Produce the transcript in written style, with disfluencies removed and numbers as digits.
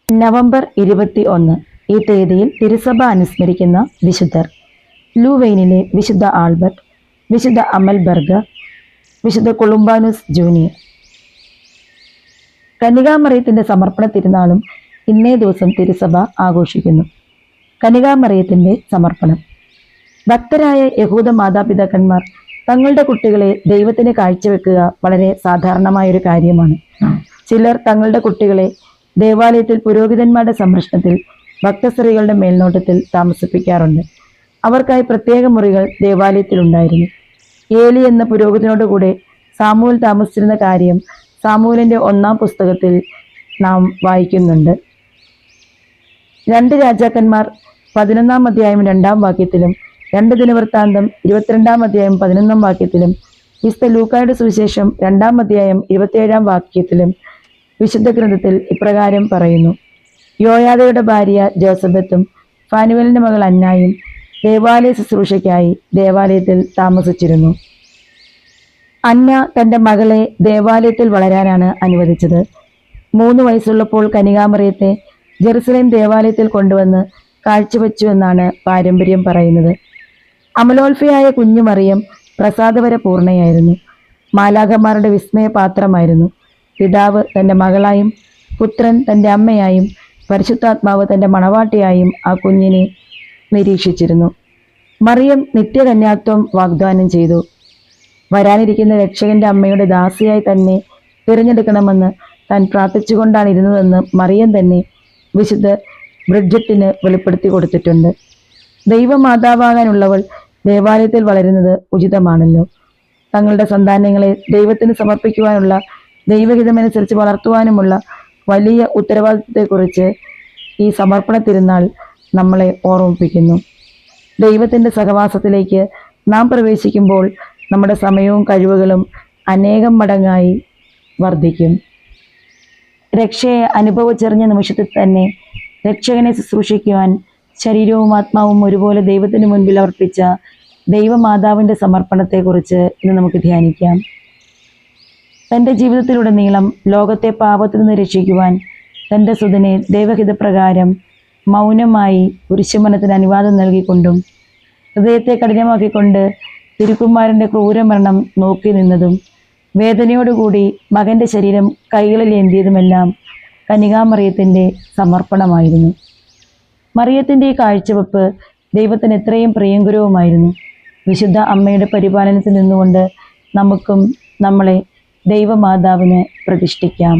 November 21 ഈ തീയതിയിൽ തിരുസഭ അനുസ്മരിക്കുന്ന വിശുദ്ധർ: ലൂവെയിനിലെ വിശുദ്ധ ആൽബർട്ട്, വിശുദ്ധ അമൽബർഗ്, വിശുദ്ധ കൊളുംബാനുസ് ജൂനിയർ. കന്യകാമറിയത്തിന്റെ സമർപ്പണ തിരുനാളും ഇന്നേ ദിവസം തിരുസഭ ആഘോഷിക്കുന്നു. കന്യകാമറിയത്തിന്റെ സമർപ്പണം. ഭക്തരായ യഹൂദ മാതാപിതാക്കന്മാർ തങ്ങളുടെ കുട്ടികളെ ദൈവത്തിന് കാഴ്ചവെക്കുക വളരെ സാധാരണമായൊരു കാര്യമാണ്. ചിലർ തങ്ങളുടെ കുട്ടികളെ ദേവാലയത്തിൽ പുരോഹിതന്മാരുടെ സംരക്ഷണത്തിൽ ഭക്തസ്ത്രീകളുടെ മേൽനോട്ടത്തിൽ താമസിപ്പിക്കാറുണ്ട്. അവർക്കായി പ്രത്യേക മുറികൾ ദേവാലയത്തിൽ ഉണ്ടായിരുന്നു. ഏലി എന്ന പുരോഹിതനോടുകൂടെ സാമുവേൽ താമസിച്ചിരുന്ന കാര്യം സാമുവേലിന്റെ 1-ാം പുസ്തകത്തിൽ നാം വായിക്കുന്നുണ്ട്. 2 രാജാക്കന്മാർ 11-ാം അധ്യായം 2-ാം വാക്യത്തിലും 2 ദിനവൃത്താന്തം 22-ാം അധ്യായം 11-ാം വാക്യത്തിലും വിശുദ്ധ ലൂക്കായുടെ സുവിശേഷം 2-ാം അധ്യായം 27-ാം വാക്യത്തിലും വിശുദ്ധ ഗ്രന്ഥത്തിൽ ഇപ്രകാരം പറയുന്നു: യോയാദയുടെ ഭാര്യ ജോസബത്തും ഫാനുവേലിന്റെ മകൾ അന്നായും ദേവാലയ ശുശ്രൂഷയ്ക്കായി ദേവാലയത്തിൽ താമസിച്ചിരുന്നു. അന്ന തൻ്റെ മകളെ ദേവാലയത്തിൽ വളരാനാണ് അനുവദിച്ചത്. 3 വയസ്സുള്ളപ്പോൾ കന്യകാമറിയത്തെ ജെറുസലേം ദേവാലയത്തിൽ കൊണ്ടുവന്ന് കാഴ്ചവെച്ചുവെന്നാണ് പാരമ്പര്യം പറയുന്നത്. അമലോത്ഭയായ കുഞ്ഞു മറിയം പ്രസാദവര പൂർണ്ണയായിരുന്നു. മാലാഖമാരുടെ വിസ്മയപാത്രമായിരുന്നു. പിതാവ് തൻ്റെ മകളായും പുത്രൻ തൻ്റെ അമ്മയായും പരിശുദ്ധാത്മാവ് തൻ്റെ മണവാട്ടിയായും ആ കുഞ്ഞിനെ നിരീക്ഷിച്ചിരുന്നു. മറിയം നിത്യകന്യാത്വം വാഗ്ദാനം ചെയ്തു. വരാനിരിക്കുന്ന രക്ഷകന്റെ അമ്മയുടെ ദാസിയായി തന്നെ തിരഞ്ഞെടുക്കണമെന്ന് താൻ പ്രാർത്ഥിച്ചുകൊണ്ടാണ് ഇരുന്നതെന്ന് മറിയം തന്നെ വിശുദ്ധ ബ്രിഡ്ജറ്റിന് വെളിപ്പെടുത്തി കൊടുത്തിട്ടുണ്ട്. ദൈവമാതാവാകാനുള്ളവൾ ദേവാലയത്തിൽ വളരുന്നത് ഉചിതമാണല്ലോ. തങ്ങളുടെ സന്താനങ്ങളെ ദൈവത്തിന് സമർപ്പിക്കുവാനുള്ള ദൈവഹിതമനുസരിച്ച് വളർത്തുവാനുമുള്ള വലിയ ഉത്തരവാദിത്വത്തെക്കുറിച്ച് ഈ സമർപ്പണ തിരുനാൾ നമ്മളെ ഓർമ്മിപ്പിക്കുന്നു. ദൈവത്തിൻ്റെ സഹവാസത്തിലേക്ക് നാം പ്രവേശിക്കുമ്പോൾ നമ്മുടെ സമയവും കഴിവുകളും അനേകം മടങ്ങായി വർദ്ധിക്കും. രക്ഷയെ അനുഭവിച്ചറിഞ്ഞ നിമിഷത്തിൽ തന്നെ രക്ഷകനെ ശുശ്രൂഷിക്കുവാൻ ശരീരവും ആത്മാവും ഒരുപോലെ ദൈവത്തിന് മുൻപിൽ അർപ്പിച്ച ദൈവമാതാവിൻ്റെ സമർപ്പണത്തെക്കുറിച്ച് ഇന്ന് നമുക്ക് ധ്യാനിക്കാം. തൻ്റെ ജീവിതത്തിലുടനീളം ലോകത്തെ പാപത്തിൽ നിന്ന് രക്ഷിക്കുവാൻ തൻ്റെ സുതനെ ദൈവഹിതപ്രകാരം മൗനമായി കുരിശുമരണത്തിന് അനുവാദം നൽകിക്കൊണ്ടും ഹൃദയത്തെ കഠിനമാക്കിക്കൊണ്ട് തിരുക്കുമാരൻ്റെ ക്രൂരമരണം നോക്കി നിന്നതും വേദനയോടുകൂടി മകൻ്റെ ശരീരം കൈകളിൽ ഏന്തിയതുമെല്ലാം കന്യകാമറിയത്തിൻ്റെ സമർപ്പണമായിരുന്നു. മറിയത്തിൻ്റെ ഈ കാഴ്ചവെപ്പ് ദൈവത്തിന് എത്രയും പ്രിയങ്കരവുമായിരുന്നു. വിശുദ്ധ അമ്മയുടെ പരിപാലനത്തിൽ നിന്നുകൊണ്ട് നമുക്കും നമ്മളെ ദൈവമാതാവിന് പ്രതിഷ്ഠിക്കാം.